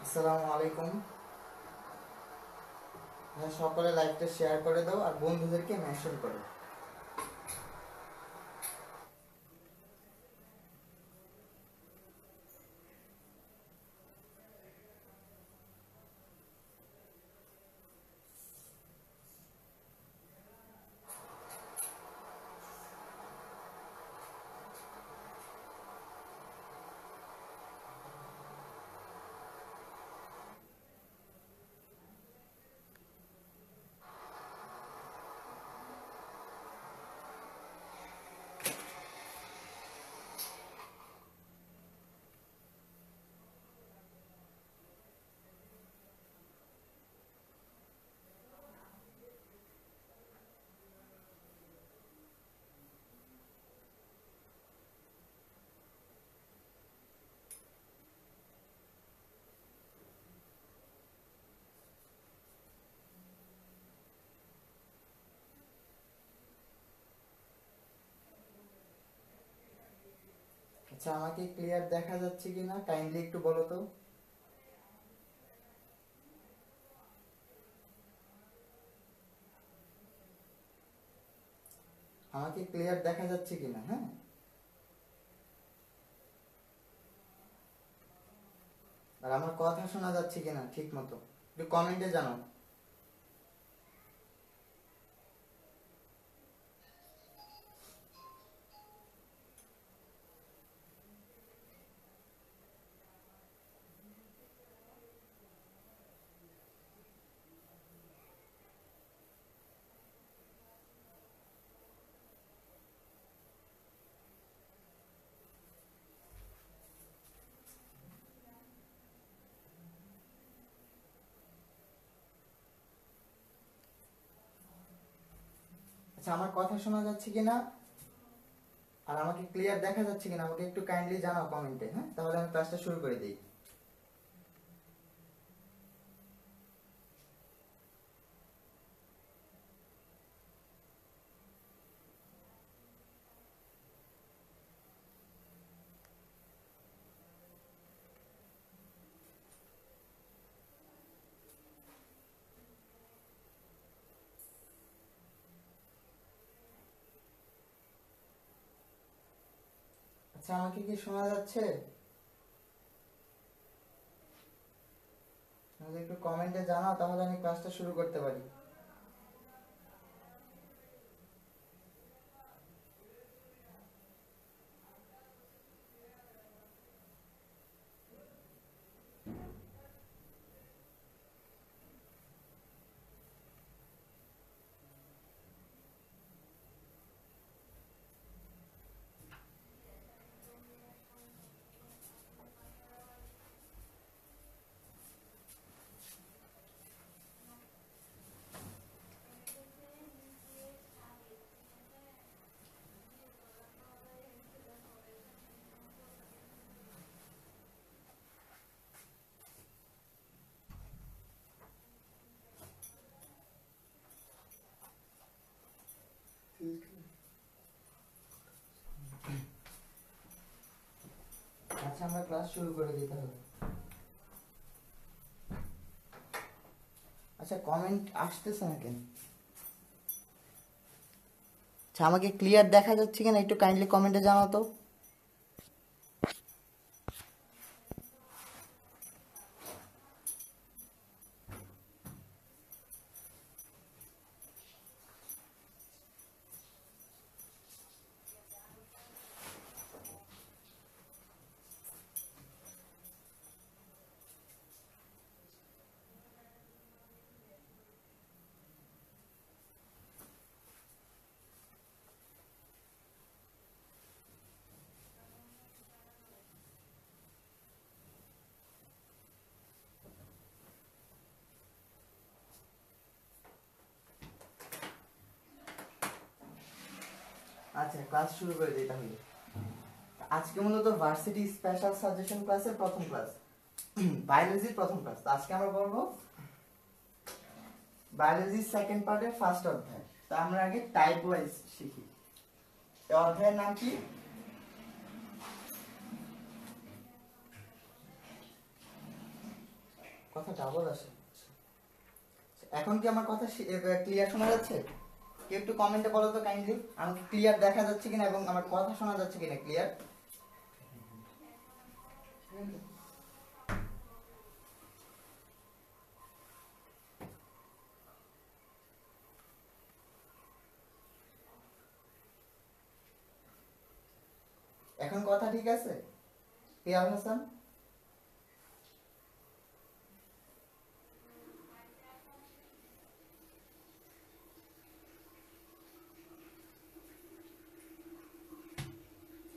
আসসালামু আলাইকুম। সকলে লাইভটা শেয়ার করে দাও আর বন্ধুদেরকে মেনশন করো। আচ্ছা, আমাকে ক্লিয়ার দেখা যাচ্ছে কিনা কাইন্ডলি একটু বলো তো। আমাকে ক্লিয়ার দেখা যাচ্ছে কিনা? হ্যাঁ, আর আমার কথা শোনা যাচ্ছে কিনা ঠিক মতো একটু কমেন্টে জানাও। আচ্ছা, আমার কথা শোনা যাচ্ছে কিনা আর আমাকে ক্লিয়ার দেখা যাচ্ছে কিনা আমাকে একটু কাইন্ডলি জানাও কমেন্টে। হ্যাঁ, তাহলে আমি ক্লাসটা শুরু করে দিই। আচ্ছা, আমাকে কি শোনা যাচ্ছে? তাহলে একটু কমেন্টে জানাও, তাহলে আমি ক্লাসটা শুরু করতে পারি। আচ্ছা, আমরা ক্লাস শুরু করে দিতে হবে। আচ্ছা, কমেন্ট আসতেছে না কেন? আচ্ছা, আমাকে ক্লিয়ার দেখা যাচ্ছে কিনা একটু কাইন্ডলি কমেন্টে জানাও তো। আচ্ছা, ক্লাস শুরু করে দিই তাহলে। আজকে মূলত ভার্সিটি স্পেশাল সাজেশন ক্লাসের প্রথম ক্লাস, বায়োলজির প্রথম ক্লাস। তো আজকে আমরা পড়বো বায়োলজির সেকেন্ড পার্টের ফার্স্ট অধ্যায়। তো আমরা আগে টাইপ ওয়াইজ শিখি। এই অধ্যায়ের নাম কি? কথা ডাবল আসে। এখন কি আমার কথা ক্লিয়ার শোনা যাচ্ছে? কেউ একটু কমেন্টে বলো তো কাইন্ডলি, আমাকে ক্লিয়ার দেখা যাচ্ছে কিনা এবং আমার কথা শোনা যাচ্ছে কিনা ক্লিয়ার। এখন কথা ঠিক আছে পিয়াল হাসান?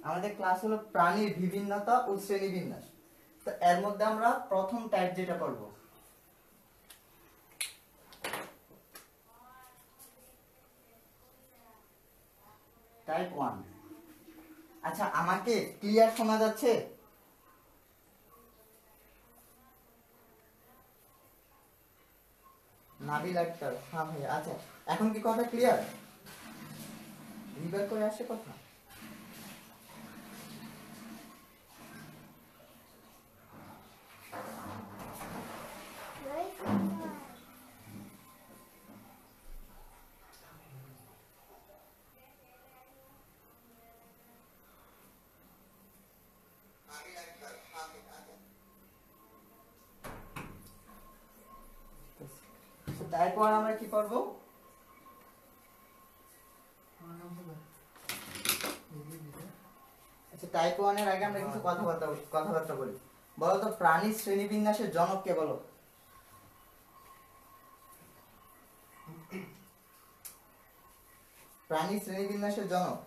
আমাদের ক্লাস হলো প্রাণীর বিভিন্নতা ও শ্রেণীবিন্যাস। তো এর মধ্যে আমরা প্রথম টাইপ যেটা করব, টাইপ 1। আচ্ছা আমাকে ক্লিয়ার শোনা যাচ্ছে? নাবিল আক্তার, হ্যাঁ ভাই। আচ্ছা এখন কি কথা ক্লিয়ার? রিভার করে আসছে কথা? তারপর আমরা কি করব? আচ্ছা টাইপ 1 এর আগে আমরা কিছু কথাবার্তা বলি। বলো তো প্রাণীর শ্রেণীবিন্যাসের জনক কে বলো? প্রাণীর শ্রেণীবিন্যাসের জনক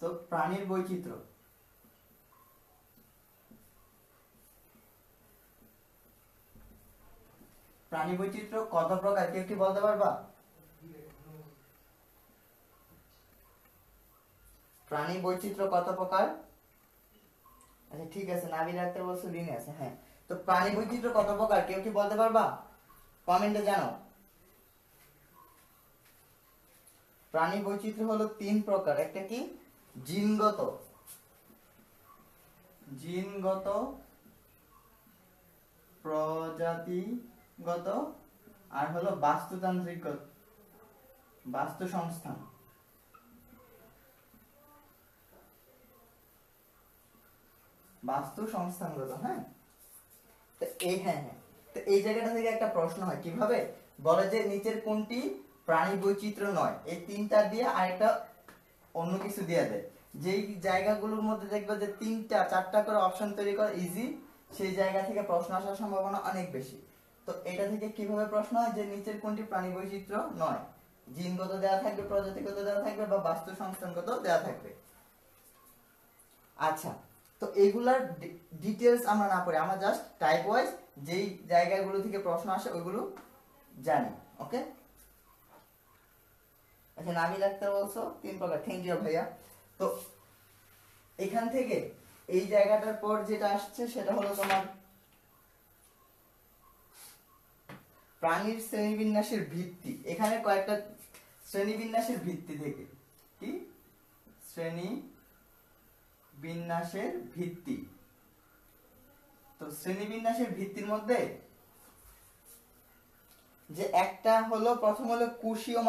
তো প্রাণীর বৈচিত্র্য। প্রাণী বৈচিত্র্য কত প্রকার কেউ কি বলতে পারবা? প্রাণী বৈচিত্র্য কত প্রকার? আচ্ছা ঠিক আছে, নাবিল আক্তার বলছো লিনে আছে। হ্যাঁ, তো প্রাণী বৈচিত্র্য কত প্রকার কেউ কি বলতে পারবা? কমেন্টে জানাও। প্রাণী বৈচিত্র্য হলো 3 প্রকার। একটা কি জিনগত, প্রজাতিগত, আর হলো বাস্তুতান্ত্রিক, বাস্তু সংস্থান। বাস্তু সংস্থানগত। হ্যাঁ, তো এই তো এই জায়গাটা থেকে একটা প্রশ্ন হয় কিভাবে বলে যে নিচের কোনটি প্রাণী বৈচিত্র্য নয়, এই তিনটা দিয়ে আরেকটা অন্য কিছু দিয়ে দেয়। যেই জায়গাগুলোর মধ্যে দেখবে যে 3টা 4টা করে অপশন তৈরি করা ইজি, সেই জায়গা থেকে প্রশ্ন আসার সম্ভাবনা অনেক বেশি। তো এটা থেকে কিভাবে প্রশ্ন হয় যে নিচের কোনটি প্রাণী বৈচিত্র্য নয়? জিনগত দেওয়া থাকবে, প্রজাতিগত দেওয়া থাকবে, বা বাস্তু সংস্থানগত দেওয়া থাকবে। আচ্ছা, তো এগুলার ডিটেইলস আমরা না পড়ে আমরা জাস্ট টাইপ ওয়াইজ যেই জায়গাগুলো থেকে প্রশ্ন আসে ওইগুলো জানি। ওকে, আচ্ছা নাবিল আক্তার বলছো 3 প্রকার, থ্যাংক ইউ ভাইয়া। তো এখান থেকে এই জায়গাটার পর যেটা আসছে সেটা হলো তোমার প্রাণীর শ্রেণীবিন্যাসের ভিত্তি। এখানে কয়েকটা শ্রেণীবিন্যাসের ভিত্তি থেকে কি শ্রেণী বিন্যাসের ভিত্তি। তো শ্রেণীবিন্যাসের ভিত্তির মধ্যে যে একটা হলো প্রথম হলো কোষীয়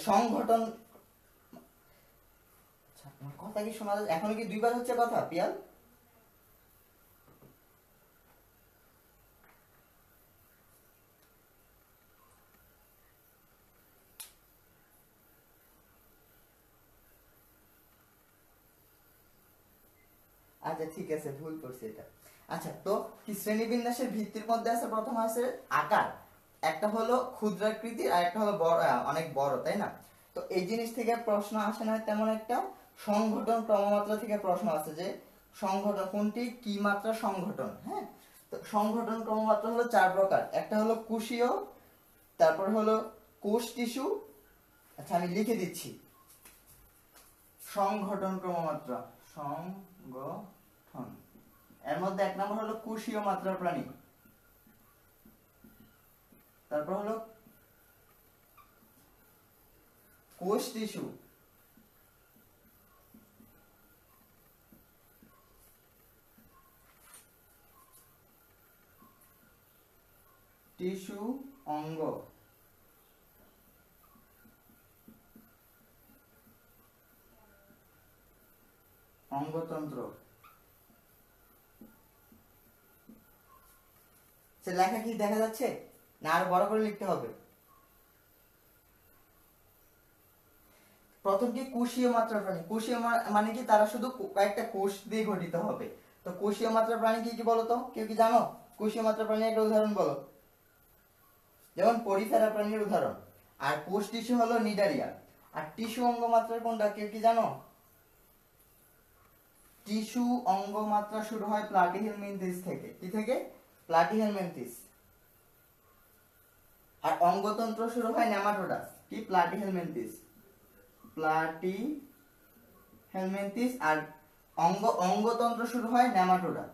সংগঠন। কথা কি শোনা যাচ্ছে? এখনো কি দুইবার হচ্ছে কথা পিয়াল? আচ্ছা ঠিক আছে, ভুল করছি এটা। আচ্ছা, তো কি শ্রেণীবিন্যাসের ভিত্তির মধ্যে আছে প্রথম আছে আকার, একটা হলো ক্ষুদ্রাকৃতির আর একটা হলো বড়, অনেক বড়, তাই না? তো এই জিনিস থেকে প্রশ্ন আসে না তেমন একটা। সংগঠন ক্রমমাত্রা থেকে প্রশ্ন আছে যে সংগঠন কোনটি কি মাত্রা সংগঠন। হ্যাঁ, তো সংগঠন ক্রমমাত্রা হলো 4 প্রকার। একটা হলো কোষীয়, তারপর হলো কোষ টিস্যু। আচ্ছা আমি লিখে দিচ্ছি, সংঘটন ক্রমমাত্রা, সংগঠন। এর মধ্যে এক নম্বর হলো কোষীয় মাত্রার প্রাণী, তারপর হলো কোষ টিস্যু, টিস্যু অঙ্গ, অঙ্গতন্ত্র। সে লেখা কি দেখা যাচ্ছে না আরো বড় করে লিখতে হবে? প্রথম কি কোষীয় মাত্রার প্রাণী, কোষীয় মানে কি তারা শুধু কয়েকটা কোষ দিয়ে গঠিত হবে। তো কোষীয় মাত্রার প্রাণী কি কি বলো তো, কেউ কি জানো? কোষীয় মাত্রার প্রাণীর একটা উদাহরণ বলো। যেমন পরিফেরা প্রাণীর উদাহরণ। আর কোষ টিস্যু হলো নিডারিয়া। আর টিস্যু অঙ্গ মাত্রার কোনটা কেউ কি জানো? টিস্যু অঙ্গ মাত্রা শুরু হয় প্লাটিহেলমিনথিস থেকে। কি থেকে? প্লাটিহেলমিনথিস। আর অঙ্গতন্ত্র শুরু হয় নেমাটোডা। কি? Platyhelminthes, Platyhelminthes. আর অঙ্গতন্ত্র শুরু হয় নেমাটোডা।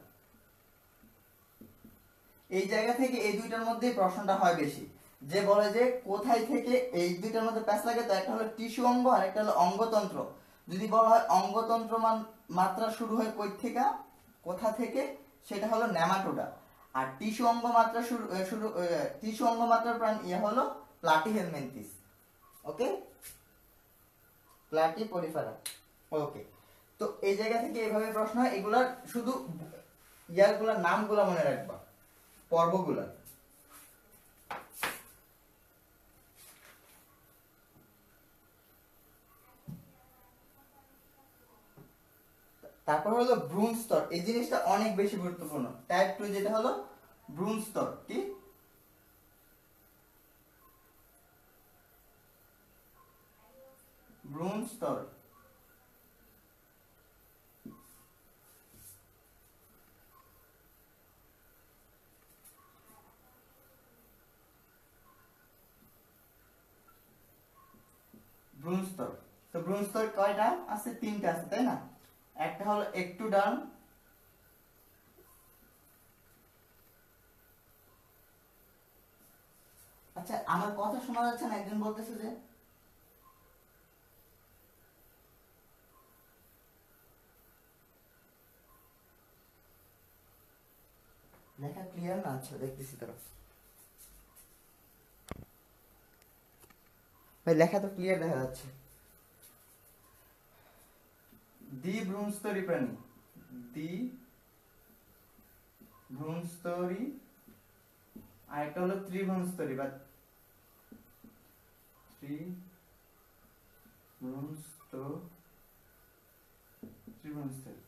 এই জায়গা থেকে এই দুইটার মধ্যে প্রশ্নটা হয় বেশি, যে বলে যে কোথায় থেকে এই দুইটার মধ্যে প্যাচ লাগে। তো একটা হলো টিস্যু অঙ্গ আর একটা হলো অঙ্গতন্ত্র। যদি বলা হয় অঙ্গতন্ত্র মাত্রা শুরু হয় কই থেকে, কোথা থেকে, সেটা হলো নেমাটোডা। আর টিস্যু অঙ্গ মাত্রা টিস্যু অঙ্গ মাত্রার প্রাণ হলো প্লাটিহেলমিনথিস। ওকে, প্লাটি পরিফেরা। ওকে, তো এই জায়গা থেকে এইভাবে প্রশ্ন হয়। এগুলার শুধু ইয়ারগুলার নামগুলা মনে রাখবা, পর্বগুলা। তারপর হলো ভ্রূণ স্তর। এই জিনিসটা অনেক বেশি গুরুত্বপূর্ণ। টাইপ 2 যেটা হলো ভ্রূণ স্তর। কি? ভ্রূণ স্তর। ভ্রূণ স্তর। তো ভ্রূণ স্তর কয়টা আছে? তিনটা আছে, তাই না? একটা হলো একটুডার্ম, আচ্ছা আমার কথা শোনা যাচ্ছে না? একজন বলতেছে যে লেখা ক্লিয়ার না। আচ্ছা দেখতেছি তো ভাই, লেখা তো ক্লিয়ার দেখা যাচ্ছে। দ্বিভ্রূণস্তরী প্রাণী, দ্বিভ্রূণস্তরী। আর একটা হলো ত্রিভ্রূণস্তরী বা ত্রিভ্রূণস্তরী।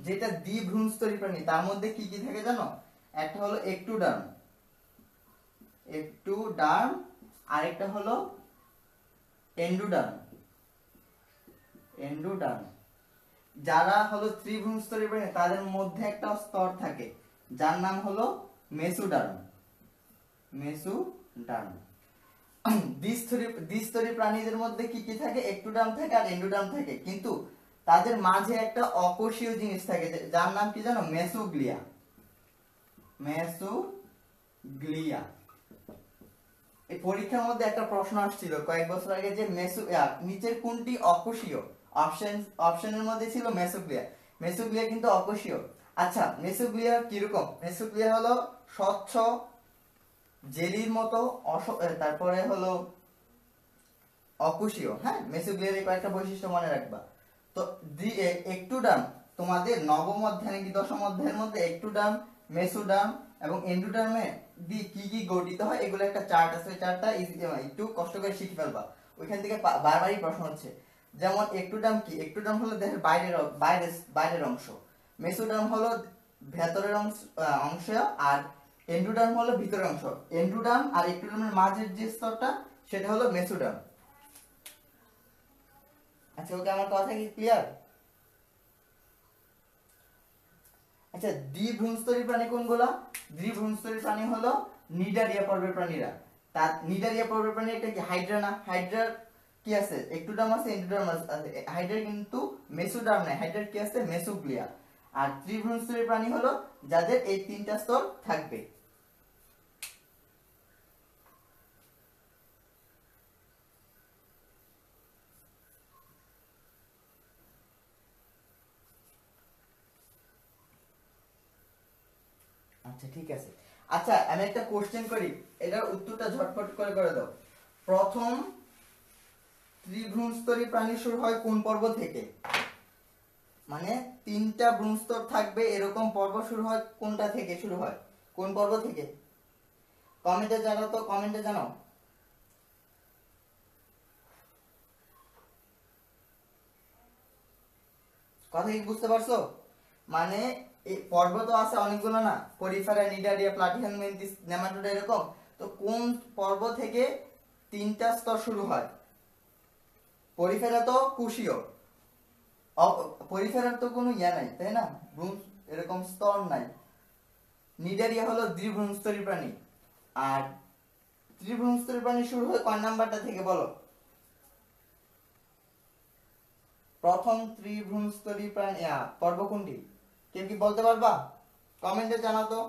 যেটা দ্বিভ্রূণস্তরী প্রাণী তার মধ্যে কি কি থাকে জানো? একটা হলো একটুডার্ম, আর একটা হলো এন্ডোডার্ম। যারা হলো ত্রিভ্রূণস্তরী প্রাণী তাদের মধ্যে একটা স্তর থাকে যার নাম হলো মেসোডার্ম। দ্বিস্তরী প্রাণীদের মধ্যে কি কি থাকে? একটুডার্ম থাকে আর এন্ডোডার্ম থাকে, কিন্তু তাদের মাঝে একটা অকোষীয় জিনিস থাকে যার নাম কি জানো? মেসোগ্লিয়া। এই পরীক্ষার মধ্যে একটা প্রশ্ন আসছিল কয়েক বছর আগে যে নিচের কোনটি অকোষীয়? অপশনের মধ্যে ছিল মেসোগ্লিয়া। মেসোগ্লিয়া কিন্তু অকোষীয়। আচ্ছা, মেসোগ্লিয়া কিরকম? মেসোগ্লিয়া হলো স্বচ্ছ জেলির মতো, তারপরে হলো অকোষীয়। হ্যাঁ, মেসোগ্লিয়ার এই কয়েকটা বৈশিষ্ট্য মনে রাখবা। তো একটুডার্ম তোমাদের নবম অধ্যায় নাকি দশম অধ্যায়ের মধ্যে একটুডার্ম, মেসোডার্ম এবং এন্ডোডার্মে কি কি গঠিত হয় এগুলো একটা চার্ট আছে। চার্টটা একটু কষ্ট করে শিখে ফেলবা, ওইখান থেকে বারবারই প্রশ্ন হচ্ছে। যেমন একটুডার্ম কি? একটুডার্ম হলো দেহের বাইরের অংশ, মেসোডার্ম হলো ভেতরের অংশ, আর এন্ডোডার্ম হলো ভিতরের অংশ। এন্ডোডার্ম আর একটুডার্মের মাঝের যে স্তরটা সেটা হলো মেসোডার্ম। আচ্ছা ওকে, আমার কথা কি ক্লিয়ার? আচ্ছা, দ্বিভ্রূণস্তরী প্রাণী কোনগুলা? দ্বিভ্রূণস্তরী প্রাণী হলো নিডারিয়া পর্বের প্রাণীরা। তার নিডারিয়া পর্বের প্রাণী একটা কি হাইড্রা না? হাইড্রার কি আছে? একটোডার্ম আছে, এন্ডোডার্ম আছে। হাইড্রার কিন্তু মেসোডার্ম নাই, হাইড্রার কি আছে? মেসোগ্লিয়া। আর ত্রিভ্রূণস্তরী প্রাণী হলো যাদের এই তিনটা স্তর থাকবে। আচ্ছা ঠিক আছে। আচ্ছা আমি একটা কোশ্চেন করি, এটার উত্তরটা ঝটপট করে দাও। প্রথম ত্রিভ্রূণস্তরী প্রাণী শুরু হয় কোন পর্ব থেকে? মানে তিনটা ভ্রূণস্তর থাকবে এরকম পর্ব শুরু হয় কোনটা থেকে শুরু হয়? কোন পর্ব থেকে? কমেন্টে জানাও তো, কমেন্টে জানাও। কথা কি বুঝতে পারছো? মানে এই পর্ব তো আছে অনেকগুলো না, পরিফেরা, নিডারিয়া, প্লাটিহেলমিনথেস, নেমাটোডা, এরকম। তো কোন পর্ব থেকে তিনটা স্তর শুরু হয়? পরিফেরা তো কোষীয়, পরিফেরার তো কোনো ইয়া নাই, তাই না? এরকম স্তর নাই। নিডারিয়া হলো দ্বিভ্রূণস্তরী প্রাণী। আর ত্রিভ্রূণস্তরী প্রাণী শুরু হয় কয় নাম্বারটা থেকে বলো? প্রথম ত্রিভ্রূণস্তরী প্রাণী পর্ব কোনটি? কেউ কি বলতে পারবা? কমেন্টে জানাও তো।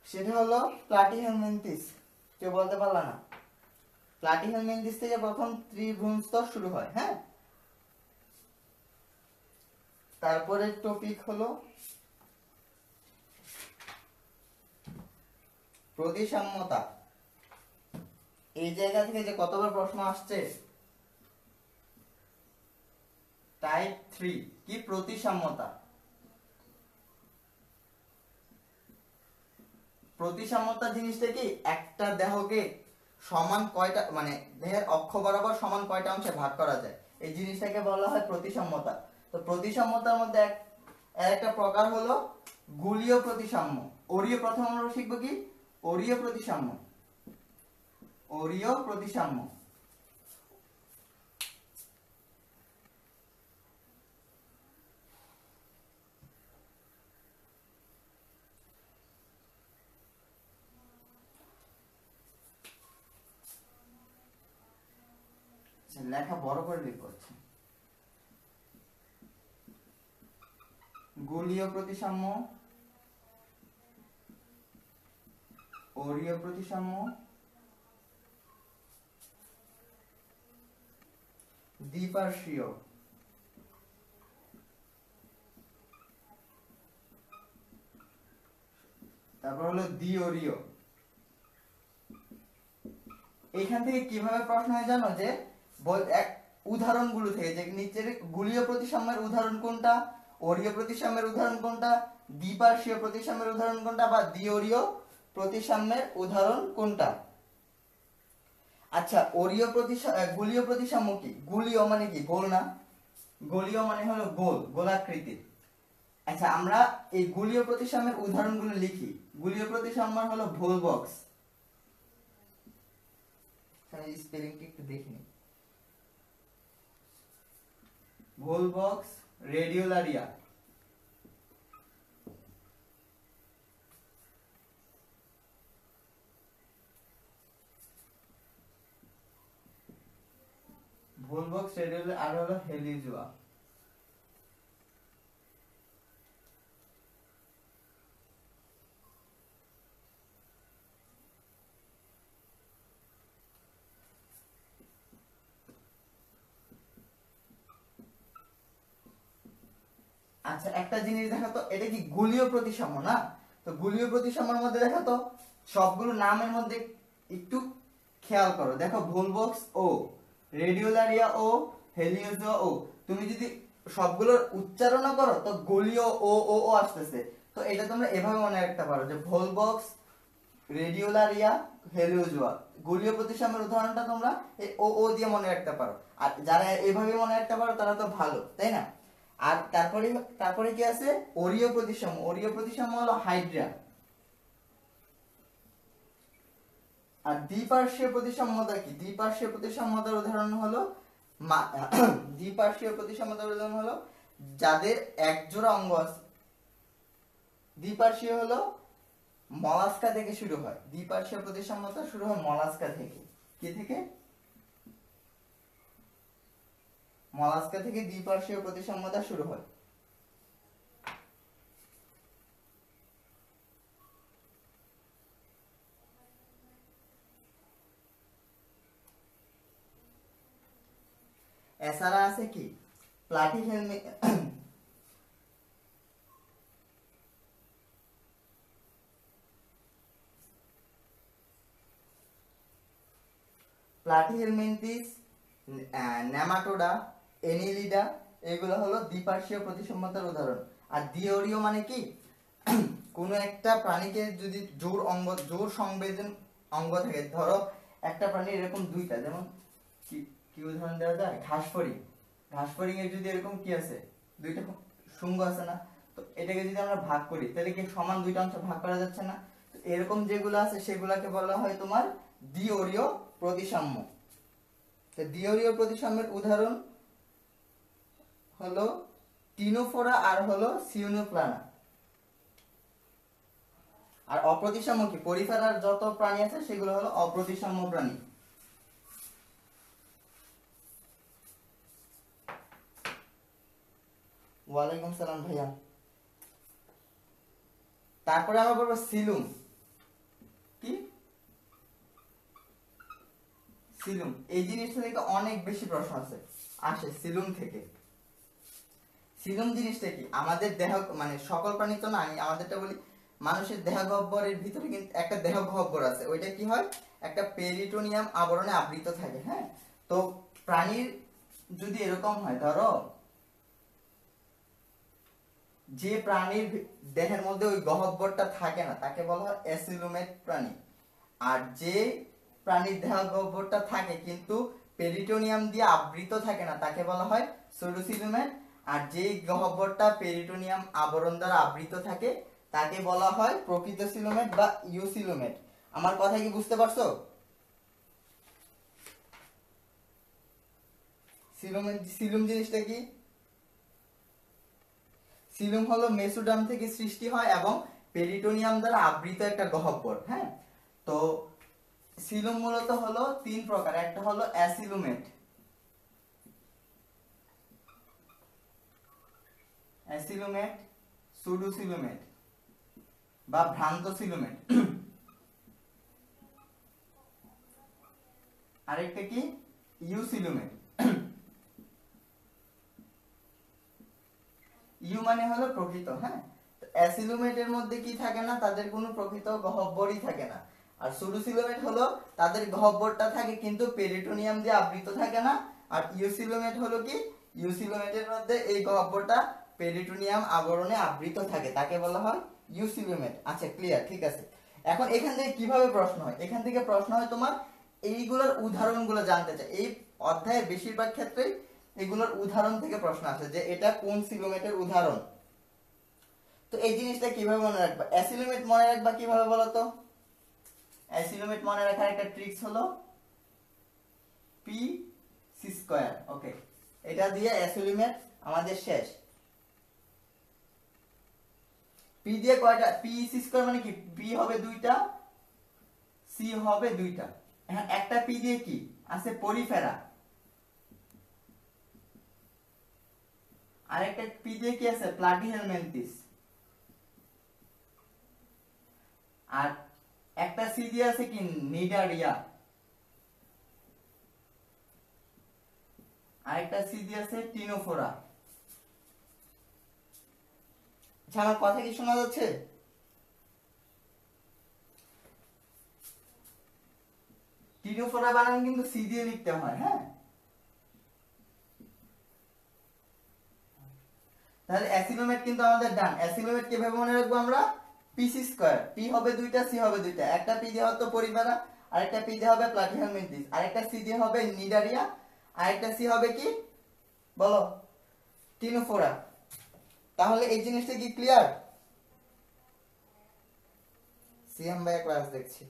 সেটা হলো প্লাটিহেলমিনথেস। কেউ বলতে পারলা না? প্লাটিহেলমিনথেস থেকে প্রথম ত্রিভ্রূণস্তর শুরু হয়। হ্যাঁ, তারপরে টপিক হলো প্রতিসাম্যতা। এই জায়গা থেকে যে কতবার প্রশ্ন আসছে, টাইপ 3 কি? প্রতিসাম্যতা। প্রতিসাম্যতা জিনিসটা কি? একটা দেহকে সমান কয়টা, মানে দেহের অক্ষ বরাবর সমান কয়টা অংশে ভাগ করা যায়, এই জিনিসটাকে বলা হয় প্রতিসাম্যতা। তো প্রতিসাম্যতার মধ্যে একটা প্রকার হলো গোলীয় প্রতিসাম্য। ওরীয়, প্রথম আমরা শিখবো কি? ওরীয় প্রতিসাম্য। ওরীয় প্রতিসাম্য। লেখা বড় করে লিখবো। গোলীয় প্রতিসাম্য, ওরীয় প্রতিসাম্য, দ্বিপার্শ্বীয়। তারপর হলো দ্বিওরীয়। এখান থেকে কিভাবে প্রশ্ন হয় জানো? যে এক উদাহরণগুলো থেকে, যে নিচের গোলীয় প্রতিসাম্যের উদাহরণ কোনটা, ওরীয় প্রতিসাম্যের উদাহরণ কোনটা, দ্বিপার্শ্বীয় প্রতিসাম্যের উদাহরণ কোনটা, বা দ্বিওরীয় প্রতিসাম্যের উদাহরণ কোনটা। আচ্ছা, ওরীয় গোলীয় প্রতিসাম্য কি? গোলীয় মানে কি? গোল না? গোলীয় মানে হলো গোল, গোলাকৃতির। আচ্ছা, আমরা এই গোলীয় প্রতিসাম্যের উদাহরণগুলো লিখি। গোলীয় প্রতিসাম্য হলো ভোলবক্স। স্পেলিংটা একটু দেখে নিই। ভোলবক্স, রেডিওলারিয়া। ভোলবক্স, রেডিওলারিয়া, আর হলো হেলিজোয়া। আচ্ছা, একটা জিনিস দেখো তো, এটা কি গোলীয় প্রতিসাম্য না? তো গোলীয় প্রতিসাম্যের মধ্যে দেখো তো, সবগুলো নামের মধ্যে একটু খেয়াল করো। দেখো, ভোলবক্স ও, রেডিওলারিয়া ও, হেলিওজোয়া ও। তুমি যদি সবগুলোর উচ্চারণ করো তো গোলীয় ও ও ও আসতেছে। তো এটা তোমরা এভাবে মনে রাখতে পারো যে ভোলবক্স, রেডিওলারিয়া, হেলিওজোয়া। গোলীয় প্রতিসাম্যের উদাহরণটা তোমরা এই ও ও দিয়ে মনে রাখতে পারো। আর যারা এভাবে মনে রাখতে পারো তারা তো ভালো, তাই না? আর তারপরে তারপরে কি আছে? ওরীয় প্রতিসাম্য। ওরীয় প্রতিসাম্য হলো হাইড্রা। আর দ্বিপার্শ্বীয় প্রতিসাম্যতা কি? দ্বিপার্শ্বীয় প্রতিসাম্যতার উদাহরণ হলো দ্বিপার্শ্বীয় প্রতিসাম্যতার উদাহরণ হলো যাদের এক জোড়া অঙ্গ আছে। দ্বিপার্শ্বীয় হলো মলাস্কা থেকে শুরু হয়, দ্বিপার্শ্বীয় প্রতিসাম্যতা শুরু হয় মলাস্কা থেকে। কি থেকে? মলাস্কা থেকে দ্বিপার্শ্বীয় প্রতিসাম্যতা শুরু হয়। এছাড়া আছে কি প্লাটিহেলমিন, প্লাটিহেলমিনথিস, নেমাটোডা, এনিলিডা, এগুলো হলো দ্বিপার্শ্বীয় প্রতিসাম্যতার উদাহরণ। আর দ্বিঅরীয় মানে কি কোন একটা প্রাণীকে যদি জোর সংবেদন অঙ্গ থাকে, ধরো একটা প্রাণীর এরকম দুইটা, যেমন কি কি উদাহরণ দেওয়া যায়, ঘাসফড়িং। ঘাসফড়িং এর যদি এরকম কি আছে, দুইটা শুঙ্গ আছে না, তো এটাকে যদি আমরা ভাগ করি তাহলে কি সমান দুইটা অংশ ভাগ করা যাচ্ছে না? তো এরকম যেগুলো আছে সেগুলোকে বলা হয় তোমার দ্বিঅরীয় প্রতিসাম্য। তো দ্বিঅরীয় প্রতিসাম্যের উদাহরণ হলো টিনোফোরা আর হলো সিউনোপ্লানা। আর অপ্রতিসাম্য কি, পরিফেরার যত প্রাণী আছে সেগুলো হলো অপ্রতিসাম্য প্রাণী। ওয়ালাইকুম সালাম ভাইয়া। তারপরে আমরা বলবো সিলুম। কি সিলুম? এই জিনিসটা থেকে অনেক বেশি প্রশ্ন আসে সিলুম থেকে। সিলুম জিনিসটা কি, আমাদের দেহ মানে সকল প্রাণী তো না, আমি আমাদেরটা বলি, মানুষের দেহ গহ্বরের ভিতরে কিন্তু একটা দেহ গহ্বর আছে, ওইটা কি হয় একটা পেরিটোনিয়াম আবরণে আবৃত থাকে। হ্যাঁ, তো প্রাণীর যদি এরকম হয়, ধরো যে প্রাণীর দেহের মধ্যে ওই গহ্বরটা থাকে না তাকে বলা হয় অ্যাসিলুমেট প্রাণী। আর যে প্রাণীর দেহ গহ্বরটা থাকে কিন্তু পেরিটোনিয়াম দিয়ে আবৃত থাকে না তাকে বলা হয় সুডোসিলুমেট। আর যে গহ্বরটা পেরিটোনিয়াম আবরণ দ্বারা আবৃত থাকে তাকে বলা হয় প্রকৃত সিলুমেট বা ইউসিলুমেট। আমার কথা কি বুঝতে পারছো? সিলুম জিনিসটা কি? সিলুম হলো মেসোডার্ম থেকে সৃষ্টি হয় এবং পেরিটোনিয়াম দ্বারা আবৃত একটা গহ্বর। হ্যাঁ, তো সিলুম মূলত হলো তিন প্রকার, একটা হলো অ্যাসিলুমেট, সুডোসিলুমেট বা ভ্রান্ত সিলুমেট, আরেকটা কি ইউসিলুমেট। ইউ মানে হলো প্রকৃত। হ্যাঁ, অ্যাসিলুমেটের মধ্যে কি থাকে না, তাদের কোনো প্রকৃত গহ্বরই থাকে না। আর সুডোসিলুমেট হলো তাদের গহ্বরটা থাকে কিন্তু পেরিটোনিয়াম দিয়ে আবৃত থাকে না। আর ইউসিলুমেট হলো কি, ইউসিলুমেটের মধ্যে এই গহ্বরটা পেরিটোনিয়াম আবরণে আবৃত থাকে, তাকে বলা হয় ইউসিলুমেট। আচ্ছা, ক্লিয়ার, ঠিক আছে। এখন এখান থেকে কিভাবে প্রশ্ন হয়, এখান থেকে প্রশ্ন হয় তোমার এইগুলোর উদাহরণগুলো জানতে চাই। এই অধ্যায়ের বেশিরভাগ ক্ষেত্রেই এগুলোর উদাহরণ থেকে প্রশ্ন আসে যে এটা কোন সিলোমেটের উদাহরণ। তো এই জিনিসটা কিভাবে মনে রাখবা, অ্যাসিলোমেট মনে রাখবা কিভাবে বলো তো? অ্যাসিলোমেট মনে রাখার একটা ট্রিক্স হলো পি সি স্কয়ার। ওকে, এটা দিয়ে অ্যাসিলোমেট আমাদের শেষ। পি দিয়ে কয়টা, পি সি স্কয়ার মানে কি, পি হবে দুইটা, সি হবে দুইটা। এখন একটা পি দিয়ে কি আছে, পরিফেরা। আরেকটা পি দিয়ে কি আছে, প্লাটিহেলমিনথিস। আর একটা সি দিয়ে আছে কি, নিডারিয়া। আরেকটা সি দিয়ে আছে টিনোফোরা। আচ্ছা, আমার কথা কি শোনা যাচ্ছে? টিনোফোরা বানান কিন্তু সি দিয়ে লিখতে হয়। হ্যাঁ, তাহলে অ্যাসিলোমেট কিন্তু আমাদের ডান। অ্যাসিলোমেট কিভাবে মনে রাখবো আমরা, পি সি স্কয়ার, পি হবে দুইটা, সি হবে দুইটা। একটা পি দিয়ে হতো পরিফেরা, আরেকটা পি দিয়ে হবে প্লাটিহেলমিনথিস, আরেকটা সি দিয়ে হবে নিডারিয়া, আরেকটা সি হবে কি বলো, টিনোফোরা। তাহলে এই জিনিসটা কি ক্লিয়ার? সিএম ভাই ক্লাস দেখছি।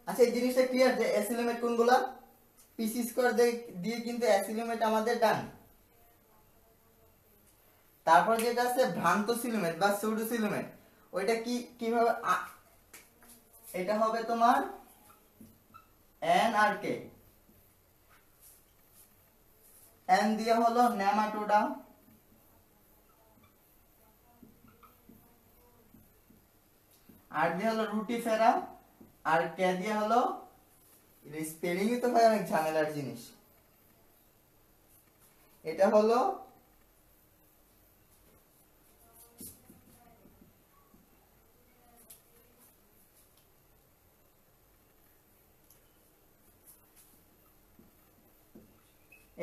আচ্ছা, এই জিনিসটা ক্লিয়ার যে অ্যাসিলোমেট কোনগুলা? পিসি স্কয়ার দিয়ে কিন্তু অ্যাসিলোমেট আমাদের ডান। তারপর যেটা আছে ভ্রান্ত সিলোমেট বা সুডো সিলোমেট, ওইটা কিভাবে এটা হবে তোমার এন আর কে, এন দিয়ে হলো নেমাটোডা, আর দিয়ে হলো রুটিফেরা, আর কে দিয়ে হলো স্পেলিংই তো ভাই অনেক ঝামেলার জিনিস। এটা হলো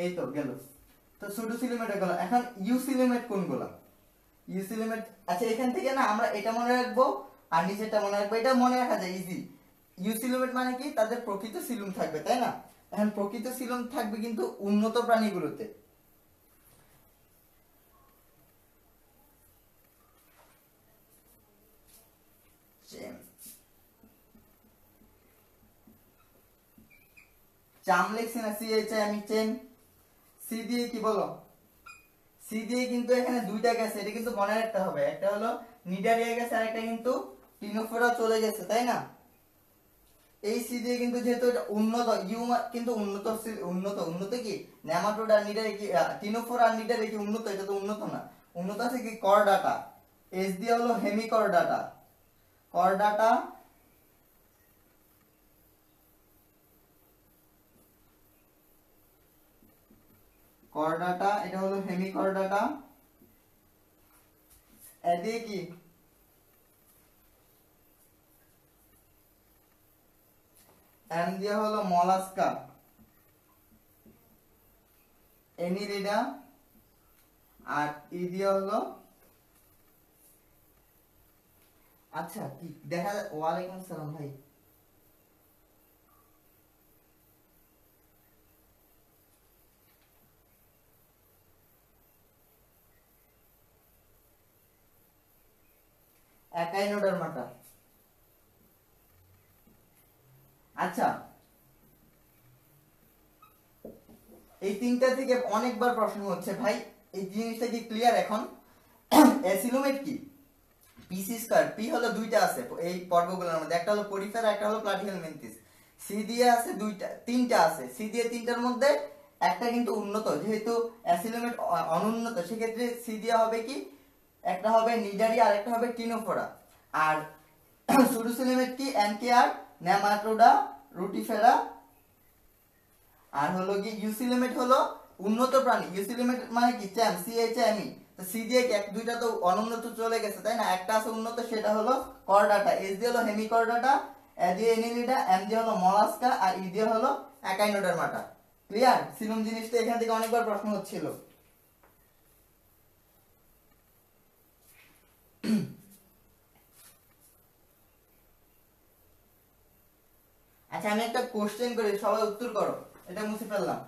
এই তো গেল। তো সুডো সিলোমেট গেল। এখন ইউ সিলোমেট কোনগুলা? ইউ সিলোমেট, আচ্ছা এখান থেকে না আমরা এটা মনে রাখবো আর নিচেরটা মনে রাখবো, এটা মনে রাখা যায় ইজি। ইউ সিলোমেট মানে কি, তাদের প্রকৃত সিলোম থাকবে, তাই না? এখন প্রকৃত সিলোম থাকবে কিন্তু উন্নত প্রাণীগুলোতে। চাম লিখছি না, সি এইচ আমি চেন। সি দিয়ে কি বলো? সি দিয়ে কিন্তু এখানে দুইটা গেছে, এটা কিন্তু মনে রাখতে হবে। একটা হলো নিডারিয়া গেছে আর একটা কিন্তু টিনোফোরা চলে গেছে, তাই না? এই সি দিয়ে কিন্তু যেহেতু এটা উন্নত, ইউ কিন্তু উন্নত, উন্নত উন্নত কি নেমাটোড আর নিডারে কি টিনোফোরা আর নিডারে কি উন্নত? এটা তো উন্নত না। উন্নত আছে কি করডাটা। এস দিয়ে হলো হেমিকর্ডাটা, করডাটা, করডাটা, এটা হলো হেমিকর্ডাটা। এদিকে কি এম দিয়ে হলো মলাস্কা, এনিলিডা, আর ই দিয়ে হলো, আচ্ছা কি দেখা, ওয়ালাইকুম আসসালাম ভাই। একাইনোডার্মাটা। আচ্ছা এই তিনটা থেকে অনেকবার প্রশ্ন হচ্ছে ভাই, এই জিনিসটা কি ক্লিয়ার এখন? অ্যাসিলোমেট কি? পিসি স্কয়ার, পি হলো দুইটা আছে এই পর্বগুলোর মধ্যে, একটা হলো পরিফেরা, একটা হলো প্লাটিহেলমিনথিস। সি দিয়ে আছে দুইটা, তিনটা আছে। সি দিয়ে তিনটার মধ্যে একটা কিন্তু উন্নত, যেহেতু অ্যাসিলোমেট অনুন্নত, সেক্ষেত্রে সি দিয়ে হবে কি, একটা হবে নিডারি আর একটা হবে টিনোফোরা। আর সুডোসিলোমেট কি এনকেআর, নেমাটোডা, রুটিফেরা, আর হলো কি ইউসিলিমেট হলো উন্নত প্রাণী। ইউসিলিমেট মানে কি চ্যাম, সি এইচ এম ই। তো সি দিয়ে এক দুইটা তো অনুন্নত চলে গেছে, তাই না? একটা আছে উন্নত, সেটা হলো করডাটা। এস দিয়ে হলো হেমিকর্ডাটা, এ দিয়ে এনিলিডা, এম দিয়ে হলো মলাস্কা, আর ই দিয়ে হলো একাইনোডার্মাটা। ক্লিয়ার? সিলোম জিনিসটা এখান থেকে অনেকবার প্রশ্ন হচ্ছিল। আচ্ছা আমি একটা কোশ্চেন করি, সবাই উত্তর করো। এটা মুছে ফেললাম।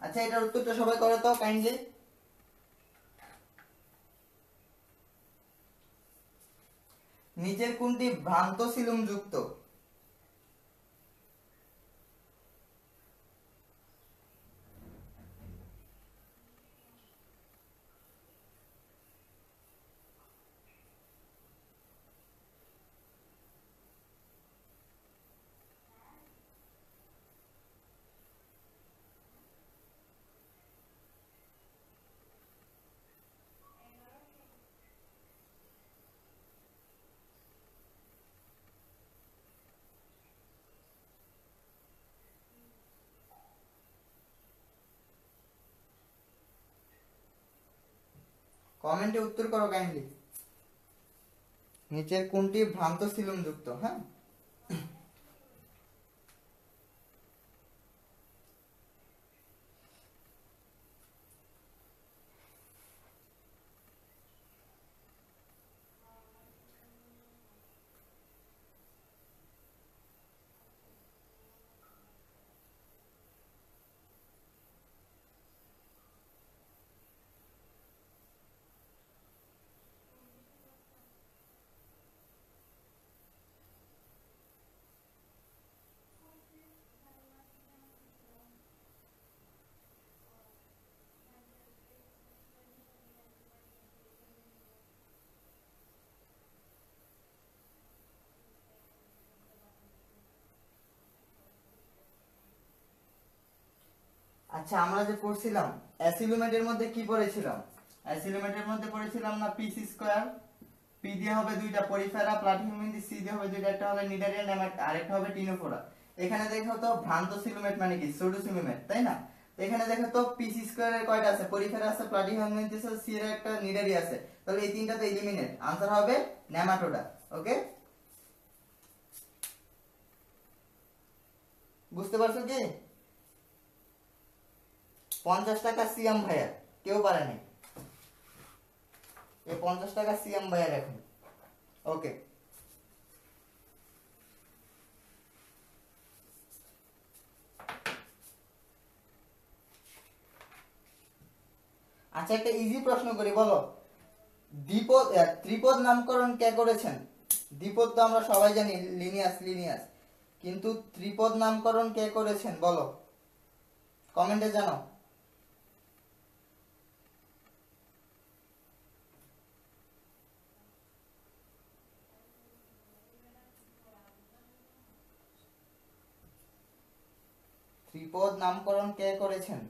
আচ্ছা এটার উত্তরটা সবাই করো তো কাইন্ডলি। নিচের কোনটি ভ্রান্ত সিলোম যুক্ত? কমেন্টে উত্তর করো কাইন্ডলি। নিচের কোনটি ভ্রান্ত সিলম যুক্ত? হ্যাঁ, আচ্ছা আমরা যে পড়ছিলাম অ্যাসিলোমেটের মধ্যে কি পড়েছিলাম? অ্যাসিলোমেটের মধ্যে পড়েছিলাম না পি সি স্কয়ার। পি দিয়ে হবে দুইটা পরিফেরা প্লাটিহেলমিনথ, সি দিয়ে হবে দুইটা, একটা হবে নিডারিয়ান আরেকটা হবে টিনোফোরা। এখানে দেখো তো ভ্রান্ত সিলোমেট মানে কি? সুডো সিলোমেট, তাই না? তো এখানে দেখো তো পি সি স্কয়ারের কয়টা আছে? পরিফেরা আছে, প্লাটিহেলমিনথ আছে, সি এর একটা নিডারি আছে। তাহলে এই তিনটা তো এলিমিনেট, आंसर হবে নেমাটোডা। ওকে, বুঝতে পারছো কি? 50 টাকা সিএম ভাইয়া, কেউ পারে নাই। এই 50 টাকা সিএম ভাইয়া রাখুন। ওকে, আচ্ছা একটা ইজি প্রশ্ন করি, বলো দ্বিপদ ত্রিপদ নামকরণ কে করেছেন? দ্বিপদ তো আমরা সবাই জানি লিনিয়াস লিনিয়াস, কিন্তু ত্রিপদ নামকরণ কে করেছেন বলো, কমেন্টে জানাও। ত্রিপদ নামকরণ কে করেছেন?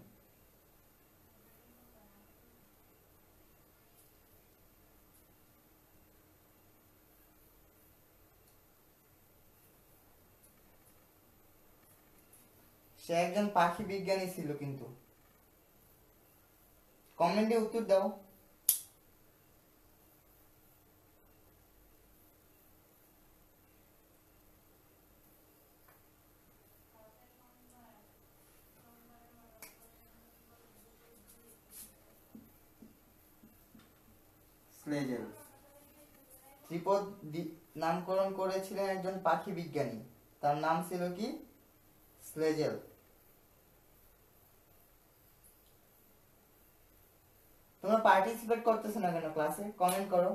সে একজন পাখি বিজ্ঞানী ছিল, কিন্তু কমেন্টে উত্তর দাও। স্লেজেল। ত্রিপদ নামকরণ করেছিলেন একজন পাখি বিজ্ঞানী, তার নাম ছিল কি? স্লেজেল। তোমরা পার্টিসিপেট করতেছো না কেন ক্লাসে? কমেন্ট করো।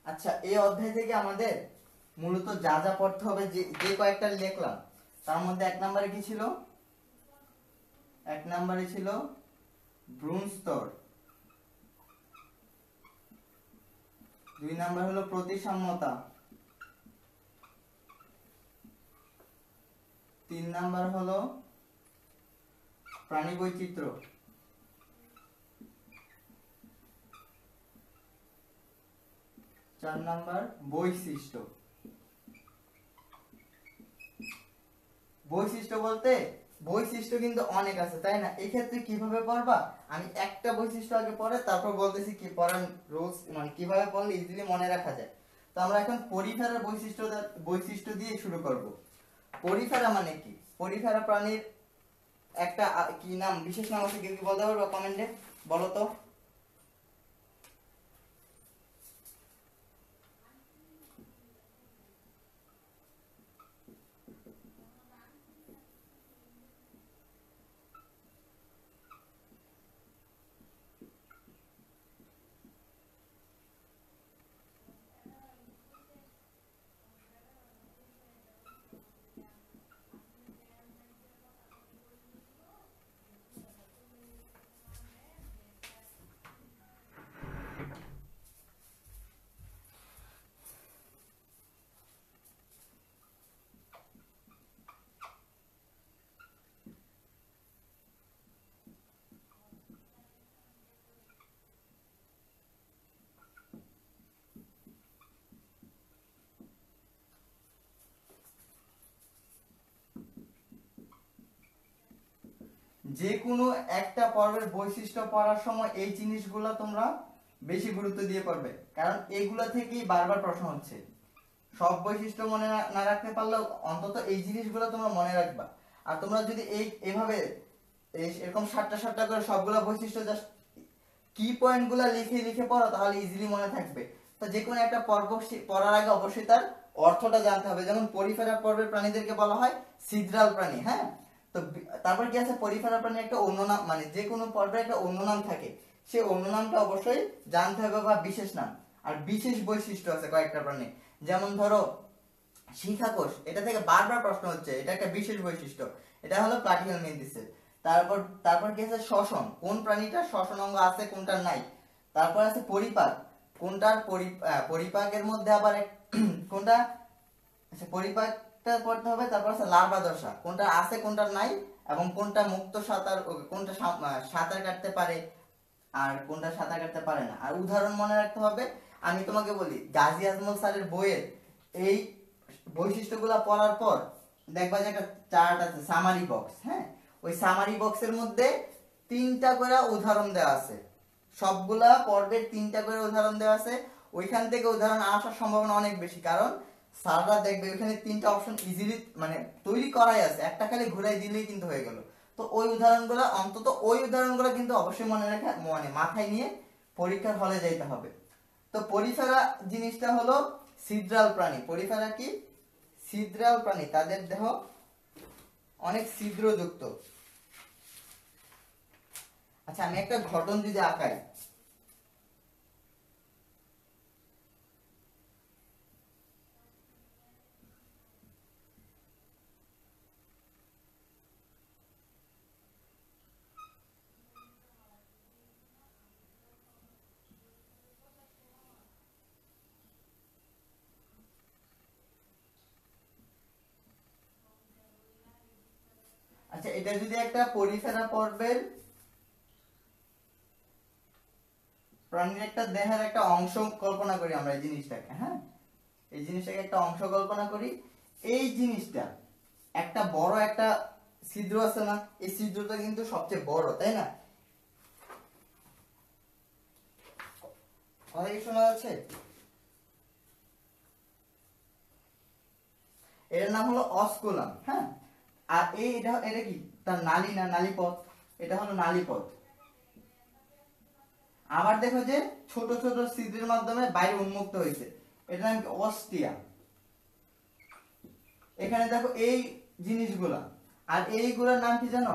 আচ্ছা এই অধ্যায় থেকে আমাদের মূলত যা যা পড়তে হবে, যে যে কয়েকটা লিখলাম তার মধ্যে এক নম্বরে কি ছিল? এক নম্বরে ছিল ভ্রূণ স্তর, দুই নাম্বার হলো প্রতিসাম্যতা, তিন নাম্বার হলো প্রাণী বৈচিত্র্য, চার নাম্বার বৈশিষ্ট্য। বৈশিষ্ট্য বলতে বৈশিষ্ট্য কিন্তু অনেক আছে, তাই না? এই ক্ষেত্রে কিভাবে পড়বা, আমি একটা বৈশিষ্ট্য আগে পড়ে তারপর বলতেছি কি পড়ার রুলস, মানে কিভাবে পড়লে ইজিলি মনে রাখা যায়। তো আমরা এখন পরিফেরার বৈশিষ্ট্য দিয়ে শুরু করব। পরিফেরা মানে কি? পরিফেরা প্রাণীর একটা কি নাম, বিশেষ নাম আছে, কেউ কি বলতে পারবে কমেন্টে? বলো তো। যে কোনো একটা পর্বের বৈশিষ্ট্য পড়ার সময় এই জিনিসগুলো তোমরা বেশি গুরুত্ব দিয়ে পড়বে, কারণ এগুলা থেকেই বারবার প্রশ্ন হচ্ছে। সব বৈশিষ্ট্য মনে না রাখতে পারলেও অন্তত এই জিনিসগুলো তোমরা মনে রাখবা। আর তোমরা যদি এভাবে এরকম সাতটা সাতটা করে সবগুলা বৈশিষ্ট্য জাস্ট কি পয়েন্ট গুলা লিখে লিখে পড়ো, তাহলে ইজিলি মনে থাকবে। তো যে কোনো একটা পর্ব পড়ার আগে অবশ্যই তার অর্থটা জানতে হবে। যেমন পরিফেরা পর্বের প্রাণীদেরকে বলা হয় সিদ্রাল প্রাণী, হ্যাঁ। তো তারপর কি আছে, পরিফেরা প্রাণী একটা অন্য নাম, মানে যে কোনো পর্বের একটা অন্য নাম থাকে, সেই অন্য নামটা অবশ্যই জানতে হবে, বা বিশেষ নাম। আর বিশেষ বৈশিষ্ট্য আছে কয়েকটা প্রাণী, যেমন ধরো শিখাকোষ, এটা থেকে বারবার প্রশ্ন হচ্ছে, এটা একটা বিশেষ বৈশিষ্ট্য, এটা হলো প্লাটিহেল মেন্থিসের। তারপর তারপর কি আছে, শ্বসন, কোন প্রাণীটার শ্বসন অঙ্গ আছে কোনটার নাই। তারপর আছে পরিপাক, কোনটার পরিপাকের মধ্যে আবার কোনটা, আচ্ছা পরিপাকটা পড়তে হবে। তারপর আছে লার্ভা দশা, কোনটা আছে কোনটা নাই, এবং কোনটা মুক্ত সাঁতার, কোনটা সাঁতার কাটতে পারে আর কোনটা সাঁতার কাটতে পারে না। আর উদাহরণ মনে রাখতে হবে। আমি তোমাকে বলি, গাজী আজমল স্যারের বইয়ের এই বৈশিষ্ট্যগুলো পড়ার পর দেখবা যে একটা চার্ট আছে, সামারি বক্স, হ্যাঁ। ওই সামারি বক্সের মধ্যে 3টা করে উদাহরণ দেওয়া আছে, সবগুলা পর্বের 3টা করে উদাহরণ দেওয়া আছে। ওইখান থেকে উদাহরণ আসার সম্ভাবনা অনেক বেশি, কারণ স্যাররা দেখবে ওইখানে 3টা অপশন ইজিলি মানে তৈরি করাই আছে, একটা খালি ঘুরাই দিলেই কিন্তু হয়ে গেল। তো ওই উদাহরণগুলো অন্তত ওই উদাহরণগুলো কিন্তু অবশ্যই মনে রাখা, মানে মাথায় নিয়ে পরীক্ষার হলে যাইতে হবে। তো পরিফেরা জিনিসটা হলো ছিদ্রাল প্রাণী। পরিফেরা কি? ছিদ্রাল প্রাণী, তাদের দেহ অনেক ছিদ্রযুক্ত। আচ্ছা আমি একটা ঘটন যদি আঁকাই, আচ্ছা এটা যদি একটা পরিফেরা পর্বের প্রাণীর একটা দেহের একটা অংশ কল্পনা করি আমরা, এই জিনিসটাকে, হ্যাঁ, এই জিনিসটাকে একটা অংশ কল্পনা করি। এই জিনিসটা একটা বড় একটা ছিদ্র আছে না, এই ছিদ্রটা কিন্তু সবচেয়ে বড়, তাই না? কথা কি শোনা যাচ্ছে? এর নাম হলো অস্কুলাম, হ্যাঁ। আর এটা কি, তার নালী না নালীপথ, এটা হলো নালীপথ। আবার দেখো যে ছোট ছোট ছিদ্রের মাধ্যমে বাইরে উন্মুক্ত হয়েছে, এটা নাম কি, অস্টিয়া। এখানে দেখো এই জিনিসগুলা, আর এইগুলোর নাম কি জানো?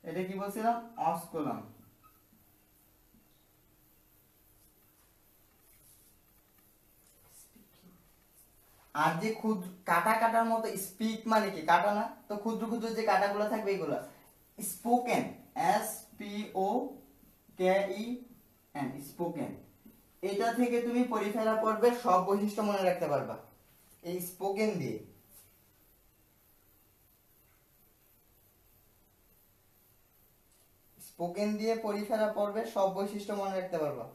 এটা কি বলছিলাম? অস্কুলাম। আর যে ক্ষুদ্র কাটা কাটার মতো, স্পিক মানে কি, কাটা না, তো ক্ষুদ্র ক্ষুদ্র যে কাটাগুলো থাকবে এগুলা স্পোকেন, SPOKEN, স্পোকেন। এটা থেকে তুমি পরিফেরা পর্বের সব বৈশিষ্ট্য মনে রাখতে পারবা এই স্পোকেন দিয়ে। স্পোকেন দিয়ে পরিফেরা পর্বের সব বৈশিষ্ট্য মনে রাখতে পারবা।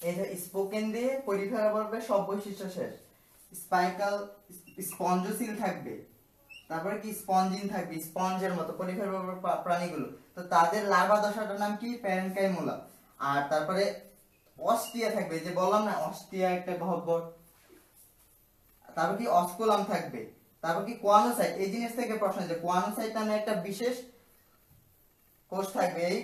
এই যে স্পোকেন দিয়ে পরিফেরা পর্বের সব বৈশিষ্ট্য শেষ। স্পাইকাল স্পঞ্জোসিল থাকবে, তারপরে কি স্পঞ্জিন থাকবে, স্পঞ্জের মতো পরিফেরা পর্বের প্রাণীগুলো, তো তাদের লার্ভা দশাটার নাম কি প্যারেনকাইমুলা। আর তারপরে অস্টিয়া থাকবে, যে বললাম না অস্টিয়া একটা গহ্বর। তারপর কি অস্কুলাম থাকবে, তারপর কি কোয়ানোসাইট। এই জিনিস থেকে প্রশ্ন, যে কোয়ানোসাইট নামে একটা বিশেষ কোষ থাকবে এই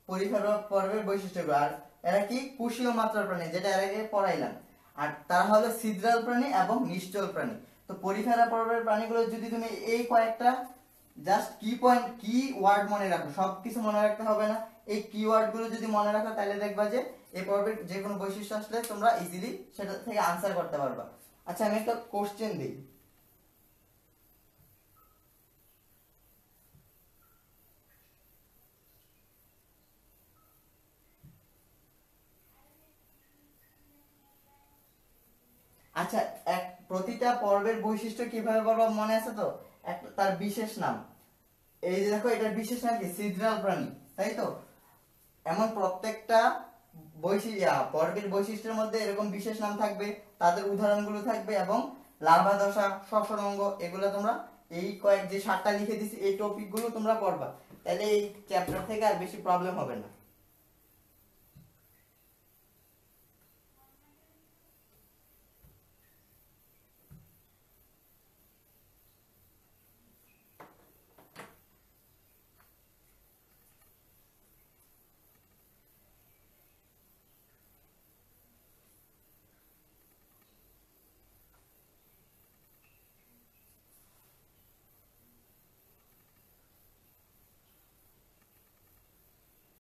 পরিফেরা পর্বের বৈশিষ্ট্যগুলো। আর এরা কি কোষীয় মাত্রার প্রাণী, যেটা এর আগে পড়াইলাম। আর তারা হলো ছিদ্রাল প্রাণী এবং নিশ্চল প্রাণী। তো পরিফেরা পর্বের প্রাণীগুলো যদি তুমি এই কয়েকটা জাস্ট কি পয়েন্ট কি ওয়ার্ড মনে রাখো, সবকিছু মনে রাখতে হবে না, এই কি ওয়ার্ড গুলো যদি মনে রাখো তাহলে দেখবা যে এই পর্বের যে কোনো বৈশিষ্ট্য আসলে তোমরা ইজিলি সেটা থেকে আনসার করতে পারবা। আচ্ছা আমি একটা কোশ্চেন দিই, আচ্ছা এক প্রতিটা পর্বের বৈশিষ্ট্য কিভাবে বলবো মনে আছে তো? একটা তার বিশেষ নাম, এই যে দেখো এটার বিশেষ নাম কি ছিদ্রাল প্রাণী, তাই তো? এমন প্রত্যেকটা পর্বের বৈশিষ্ট্যের মধ্যে এরকম বিশেষ নাম থাকবে, তাদের উদাহরণগুলো থাকবে, এবং লার্ভা দশা, শ্বসন অঙ্গ, এগুলো তোমরা এই কয়েক যে 7টা লিখে দিছি এই টপিকগুলো তোমরা পড়বা, তাহলে এই চ্যাপ্টার থেকে আর বেশি প্রবলেম হবে না।